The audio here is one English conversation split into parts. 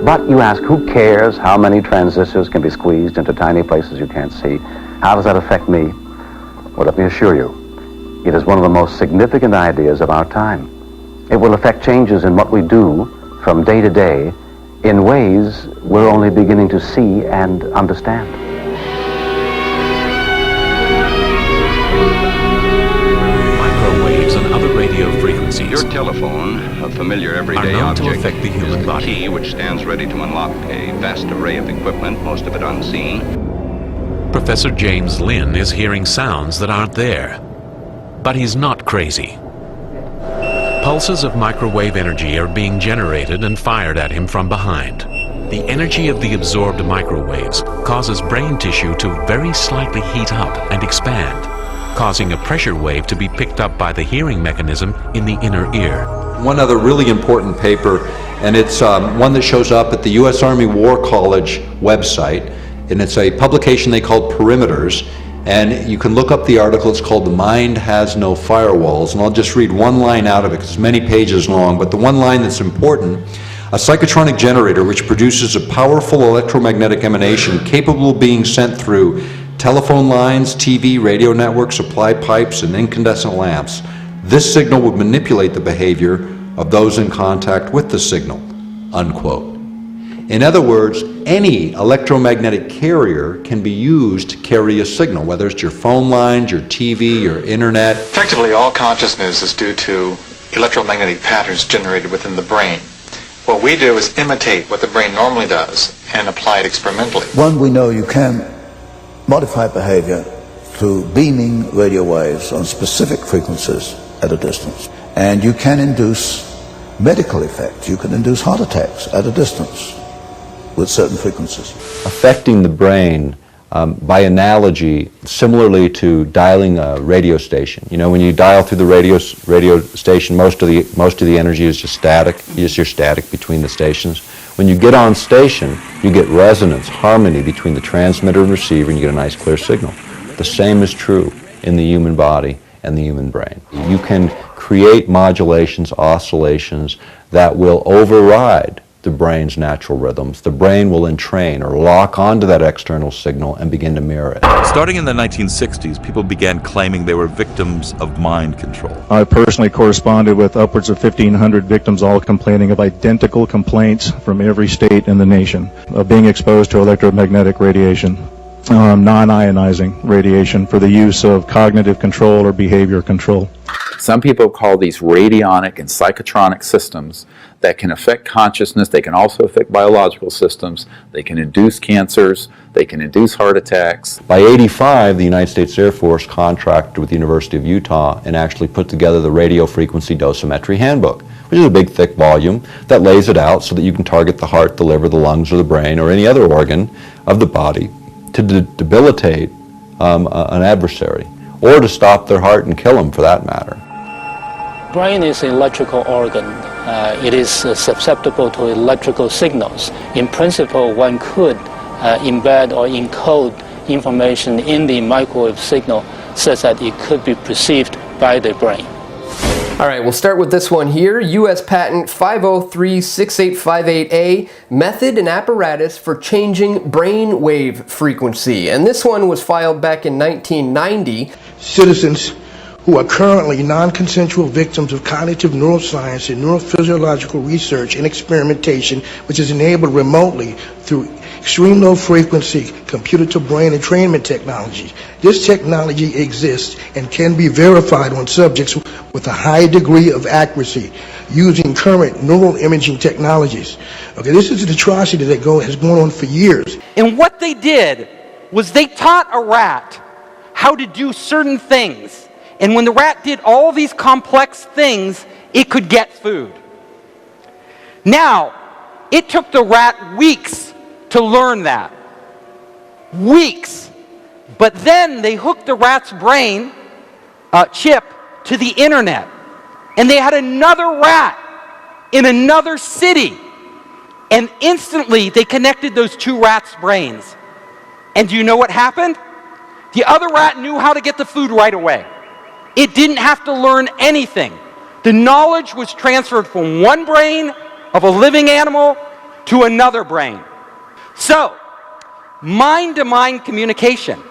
But you ask, who cares how many transistors can be squeezed into tiny places you can't see? How does that affect me? Well, let me assure you, it is one of the most significant ideas of our time. It will affect changes in what we do from day to day in ways we're only beginning to see and understand. Microwaves and other radio frequencies. Your telephone, a familiar everyday known to object, affect the human is the body. key which stands ready to unlock a vast array of equipment, most of it unseen. Professor James Lynn is hearing sounds that aren't there. But he's not crazy. Pulses of microwave energy are being generated and fired at him from behind. The energy of the absorbed microwaves causes brain tissue to very slightly heat up and expand, causing a pressure wave to be picked up by the hearing mechanism in the inner ear. One other really important paper, and it's one that shows up at the U.S. Army War College website, and it's a publication they call Perimeters, and you can look up the article. It's called The Mind Has No Firewalls, and I'll just read one line out of it because it's many pages long, but the one line that's important: a psychotronic generator which produces a powerful electromagnetic emanation capable of being sent through telephone lines, TV, radio networks, supply pipes, and incandescent lamps. This signal would manipulate the behavior of those in contact with the signal, unquote. In other words, any electromagnetic carrier can be used to carry a signal, whether it's your phone lines, your TV, your internet. Effectively, all consciousness is due to electromagnetic patterns generated within the brain. What we do is imitate what the brain normally does and apply it experimentally. One, we know you can modify behavior through beaming radio waves on specific frequencies at a distance. And you can induce medical effects. You can induce heart attacks at a distance with certain frequencies. Affecting the brain, by analogy, similarly to dialing a radio station. You know, when you dial through the radio station, most of the energy is just static. You're static between the stations. When you get on station, you get resonance, harmony between the transmitter and receiver, and you get a nice clear signal. The same is true in the human body and the human brain. You can create modulations, oscillations that will override the brain's natural rhythms. The brain will entrain or lock onto that external signal and begin to mirror it. Starting in the 1960s, people began claiming they were victims of mind control. I personally corresponded with upwards of 1,500 victims, all complaining of identical complaints from every state in the nation of being exposed to electromagnetic radiation, non-ionizing radiation for the use of cognitive control or behavior control. Some people call these radionic and psychotronic systems that can affect consciousness. They can also affect biological systems. They can induce cancers. They can induce heart attacks. By '85, the United States Air Force contracted with the University of Utah and actually put together the Radio Frequency Dosimetry Handbook, which is a big, thick volume that lays it out so that you can target the heart, the liver, the lungs, or the brain, or any other organ of the body to debilitate an adversary, or to stop their heart and kill them, for that matter. Brain is an electrical organ. It is susceptible to electrical signals. In principle, one could embed or encode information in the microwave signal such that it could be perceived by the brain. All right, we'll start with this one here. U.S. Patent 5036858A, method and apparatus for changing brain wave frequency. And this one was filed back in 1990. Citizens who are currently non-consensual victims of cognitive neuroscience and neurophysiological research and experimentation, which is enabled remotely through extreme low frequency computer-to-brain entrainment technology. This technology exists and can be verified on subjects with a high degree of accuracy using current neural imaging technologies. Okay, this is an atrocity that has gone on for years. And what they did was they taught a rat how to do certain things. And when the rat did all these complex things, it could get food. Now, it took the rat weeks to learn that. Weeks. But then they hooked the rat's brain chip to the internet. And they had another rat in another city. And instantly they connected those two rats' brains. And do you know what happened? The other rat knew how to get the food right away. It didn't have to learn anything. The knowledge was transferred from one brain of a living animal to another brain. So, mind-to-mind communication.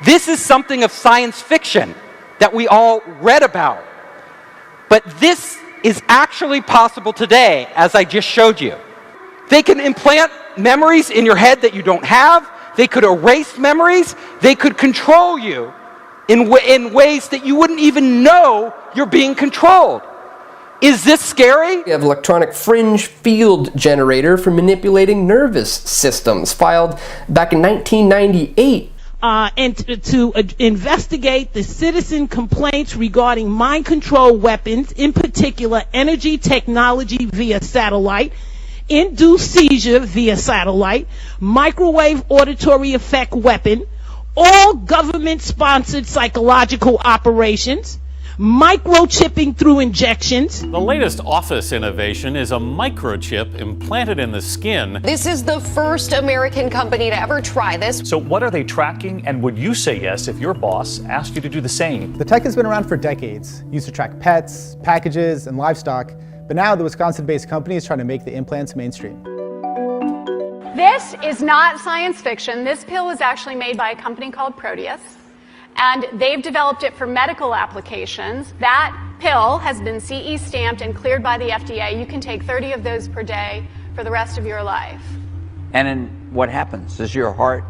This is something of science fiction that we all read about. But this is actually possible today, as I just showed you. They can implant memories in your head that you don't have. They could erase memories. They could control you in ways that you wouldn't even know you're being controlled. Is this scary? We have electronic fringe field generator for manipulating nervous systems, filed back in 1998. And to investigate the citizen complaints regarding mind control weapons, in particular energy technology via satellite, induced seizure via satellite, microwave auditory effect weapon, all government-sponsored psychological operations, microchipping through injections. The latest office innovation is a microchip implanted in the skin. This is the first American company to ever try this. So what are they tracking, and would you say yes if your boss asked you to do the same? The tech has been around for decades, used to track pets, packages, and livestock, but now the Wisconsin-based company is trying to make the implants mainstream. This is not science fiction. This pill is actually made by a company called Proteus, and they've developed it for medical applications. That pill has been CE stamped and cleared by the FDA. You can take 30 of those per day for the rest of your life. And then what happens? Does your heart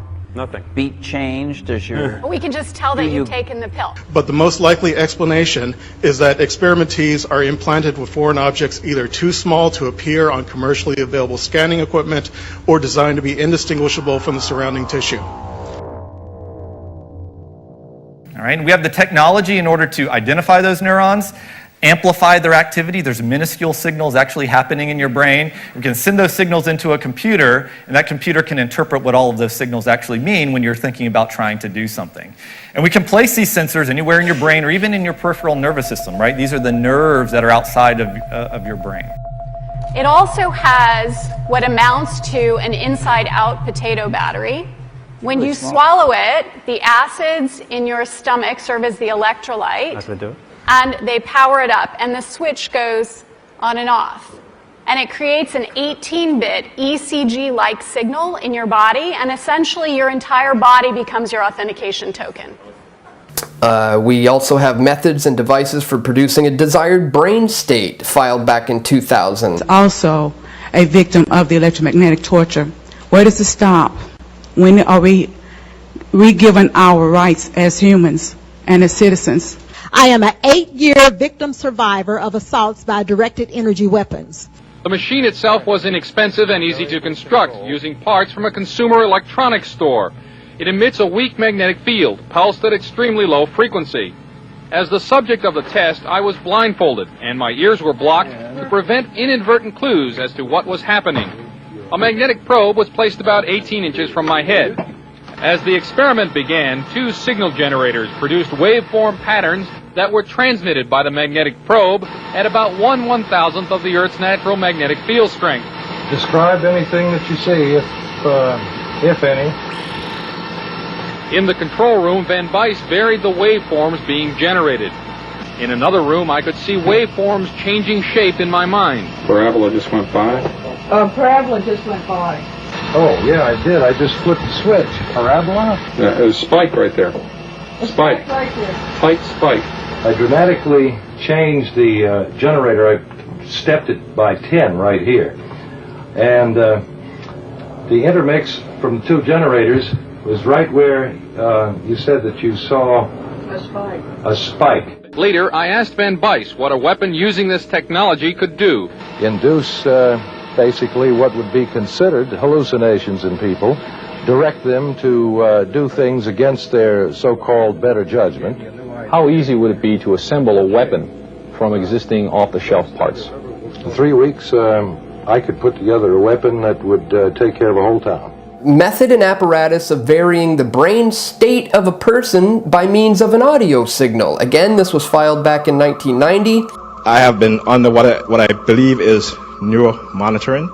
beat change? Does your... We can just tell that you've taken the pill. But the most likely explanation is that experimentees are implanted with foreign objects either too small to appear on commercially available scanning equipment or designed to be indistinguishable from the surrounding tissue. All right, and we have the technology in order to identify those neurons, amplify their activity. There's minuscule signals actually happening in your brain. We can send those signals into a computer, and that computer can interpret what all of those signals actually mean when you're thinking about trying to do something. And we can place these sensors anywhere in your brain or even in your peripheral nervous system, right? These are the nerves that are outside of your brain. It also has what amounts to an inside-out potato battery. When you swallow it, the acids in your stomach serve as the electrolyte. That's what they do. And they power it up, and the switch goes on and off. And it creates an 18-bit ECG-like signal in your body, and essentially your entire body becomes your authentication token. We also have methods and devices for producing a desired brain state, filed back in 2000. Also a victim of the electromagnetic torture. Where does it stop? When are we given our rights as humans and as citizens? I am an 8-year victim survivor of assaults by directed energy weapons. The machine itself was inexpensive and easy to construct, using parts from a consumer electronics store. It emits a weak magnetic field, pulsed at extremely low frequency. As the subject of the test, I was blindfolded, and my ears were blocked to prevent inadvertent clues as to what was happening. A magnetic probe was placed about 18 inches from my head. As the experiment began, 2 signal generators produced waveform patterns that were transmitted by the magnetic probe at about 1/1000th of the Earth's natural magnetic field strength. Describe anything that you see, if any. In the control room, Van Bice varied the waveforms being generated. In another room, I could see waveforms changing shape in my mind. Parabola just went by? Parabola just went by. Oh, yeah, I did. I just flipped the switch. Parabola? There's a spike right there. Spike. Right there. Tight spike. I dramatically changed the generator. I stepped it by 10 right here. And the intermix from the 2 generators was right where you said that you saw a spike. Later, I asked Van Bice what a weapon using this technology could do. Induce basically what would be considered hallucinations in people, direct them to do things against their so-called better judgment. How easy would it be to assemble a weapon from existing off-the-shelf parts? In 3 weeks, I could put together a weapon that would take care of a whole town. Method and apparatus of varying the brain state of a person by means of an audio signal. Again, this was filed back in 1990. I have been under what I believe is neuromonitoring,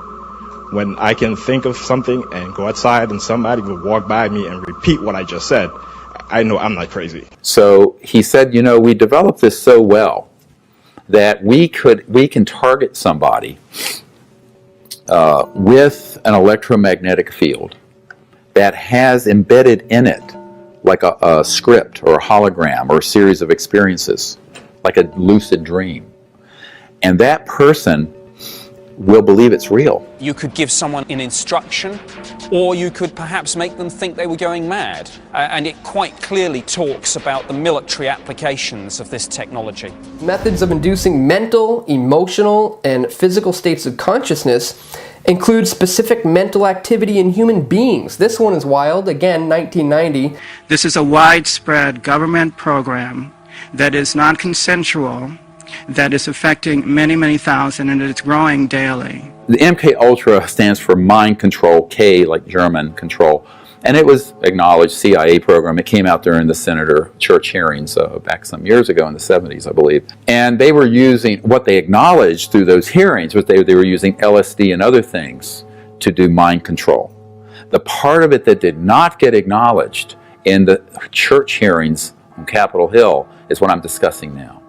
when I can think of something and go outside and somebody will walk by me and repeat what I just said. I know I'm not crazy. So he said, you know, we developed this so well that we can target somebody with an electromagnetic field that has embedded in it like a script or a hologram or a series of experiences, like a lucid dream. And that person will believe it's real. You could give someone an instruction, or you could perhaps make them think they were going mad. And it quite clearly talks about the military applications of this technology. Methods of inducing mental, emotional, and physical states of consciousness include specific mental activity in human beings. This one is wild, again, 1990. This is a widespread government program that is non-consensual, that is affecting many, many thousand, and it's growing daily. The MKULTRA stands for mind control, K like German control, and it was acknowledged CIA program. It came out during the Senator Church hearings back some years ago in the 70s, I believe. And they were using, what they acknowledged through those hearings was they were using LSD and other things to do mind control. The part of it that did not get acknowledged in the church hearings on Capitol Hill is what I'm discussing now.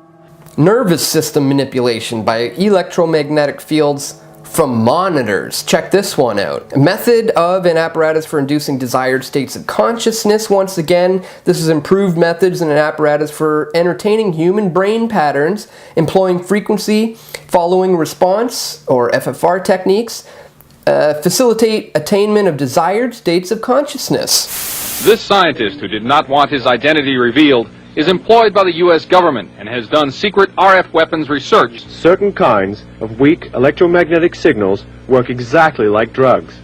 Nervous system manipulation by electromagnetic fields from monitors. Check this one out. A method of an apparatus for inducing desired states of consciousness. Once again, this is improved methods in an apparatus for entertaining human brain patterns, employing frequency following response, or FFR techniques, facilitate attainment of desired states of consciousness. This scientist, who did not want his identity revealed, is employed by the U.S. government and has done secret RF weapons research. Certain kinds of weak electromagnetic signals work exactly like drugs.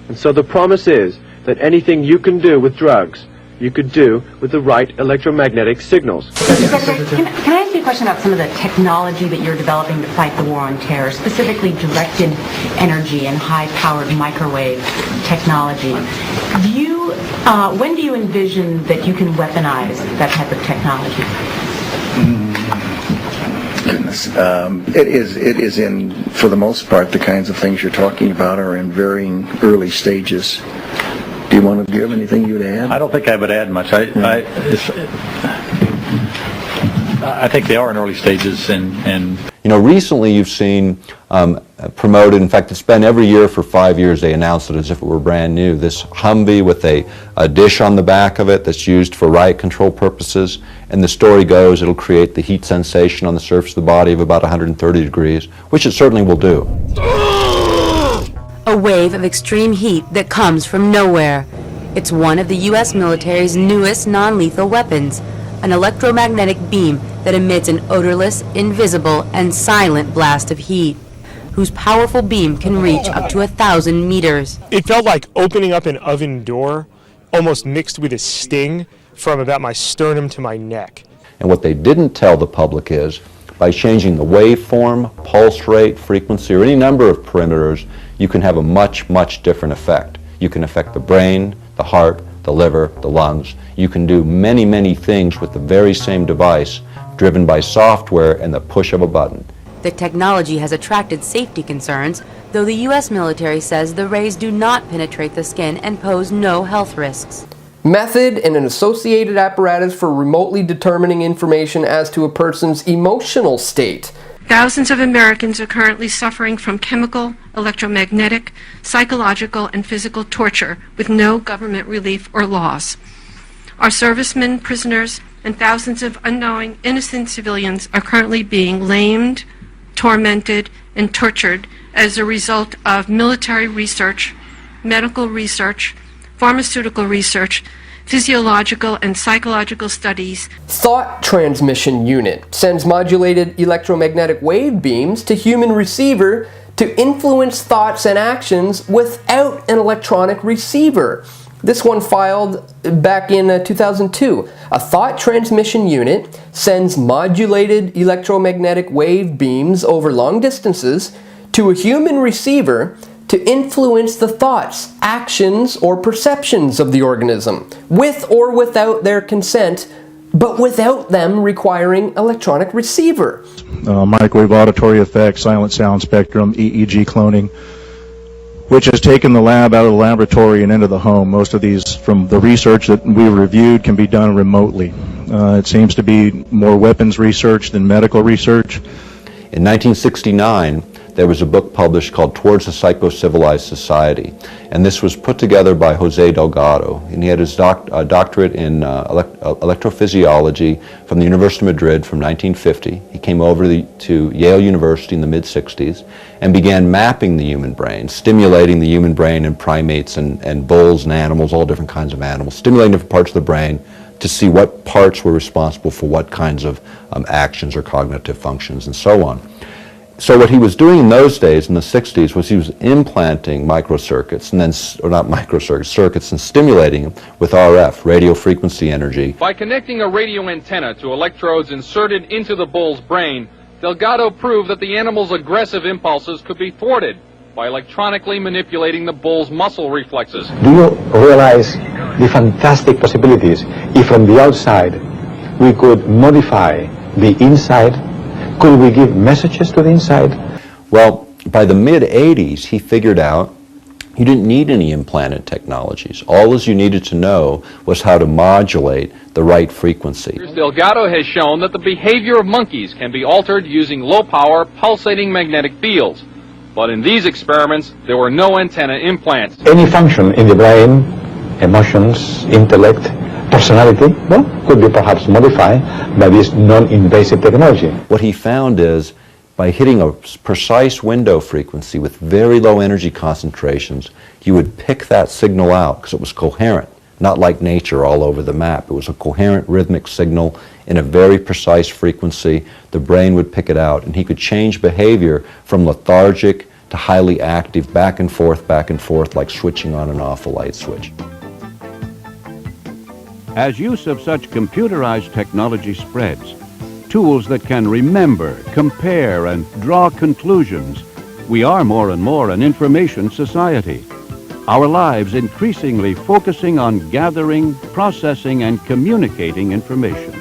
And so the promise is that anything you can do with drugs, you could do with the right electromagnetic signals. Can I ask you a question about some of the technology that you're developing to fight the war on terror, specifically directed energy and high-powered microwave technology? When do you envision that you can weaponize that type of technology? Goodness. It is in, for the most part, the kinds of things you're talking about are in varying early stages. Do you want to give anything you'd add? I don't think I would add much. I think they are in early stages, and you know, recently you've seen promoted, in fact it's been every year for 5 years, they announce it as if it were brand new, this Humvee with a dish on the back of it that's used for riot control purposes, and the story goes it'll create the heat sensation on the surface of the body of about 130 degrees, which it certainly will do. A wave of extreme heat that comes from nowhere. It's one of the U.S. military's newest non-lethal weapons, an electromagnetic beam that emits an odorless, invisible, and silent blast of heat, whose powerful beam can reach up to 1,000 meters. It felt like opening up an oven door, almost mixed with a sting, from about my sternum to my neck. And what they didn't tell the public is, by changing the waveform, pulse rate, frequency, or any number of parameters, you can have a much, much different effect. You can affect the brain, the heart, the liver, the lungs. You can do many, many things with the very same device, driven by software and the push of a button. The technology has attracted safety concerns, though the U.S. military says the rays do not penetrate the skin and pose no health risks. Method and an associated apparatus for remotely determining information as to a person's emotional state. Thousands of Americans are currently suffering from chemical, electromagnetic, psychological, and physical torture with no government relief or laws. Our servicemen, prisoners, and thousands of unknowing, innocent civilians are currently being lamed, tormented, and tortured as a result of military research, medical research, pharmaceutical research, physiological and psychological studies. Thought transmission unit sends modulated electromagnetic wave beams to human receiver to influence thoughts and actions without an electronic receiver. This one filed back in 2002. A thought transmission unit sends modulated electromagnetic wave beams over long distances to a human receiver to influence the thoughts, actions, or perceptions of the organism, with or without their consent, but without them requiring electronic receiver. Microwave auditory effects, silent sound spectrum, EEG cloning, which has taken the lab out of the laboratory and into the home. Most of these, from the research that we reviewed, can be done remotely. It seems to be more weapons research than medical research. In 1969, there was a book published called Towards a Psycho-Civilized Society. And this was put together by Jose Delgado. And he had his doctorate in electrophysiology from the University of Madrid from 1950. He came over to Yale University in the mid-60s and began mapping the human brain, stimulating the human brain in primates and bulls and animals, all different kinds of animals, stimulating different parts of the brain to see what parts were responsible for what kinds of actions or cognitive functions and so on. So what he was doing in those days, in the 60s, was he was implanting microcircuits, and then, or not microcircuits, circuits, and stimulating them with RF, radio frequency energy. By connecting a radio antenna to electrodes inserted into the bull's brain, Delgado proved that the animal's aggressive impulses could be thwarted by electronically manipulating the bull's muscle reflexes. Do you realize the fantastic possibilities if from the outside we could modify the inside? Could we give messages to the inside? Well, by the mid-80s, he figured out you didn't need any implanted technologies. All you needed to know was how to modulate the right frequency. Delgado has shown that the behavior of monkeys can be altered using low-power pulsating magnetic fields. But in these experiments, there were no antenna implants. Any function in the brain, emotions, intellect, personality, well, could be perhaps modified by this non-invasive technology. What he found is by hitting a precise window frequency with very low energy concentrations, you would pick that signal out because it was coherent, not like nature all over the map. It was a coherent rhythmic signal in a very precise frequency. The brain would pick it out, and he could change behavior from lethargic to highly active, back and forth, like switching on and off a light switch. As use of such computerized technology spreads, tools that can remember, compare, and draw conclusions, we are more and more an information society. Our lives increasingly focusing on gathering, processing, and communicating information.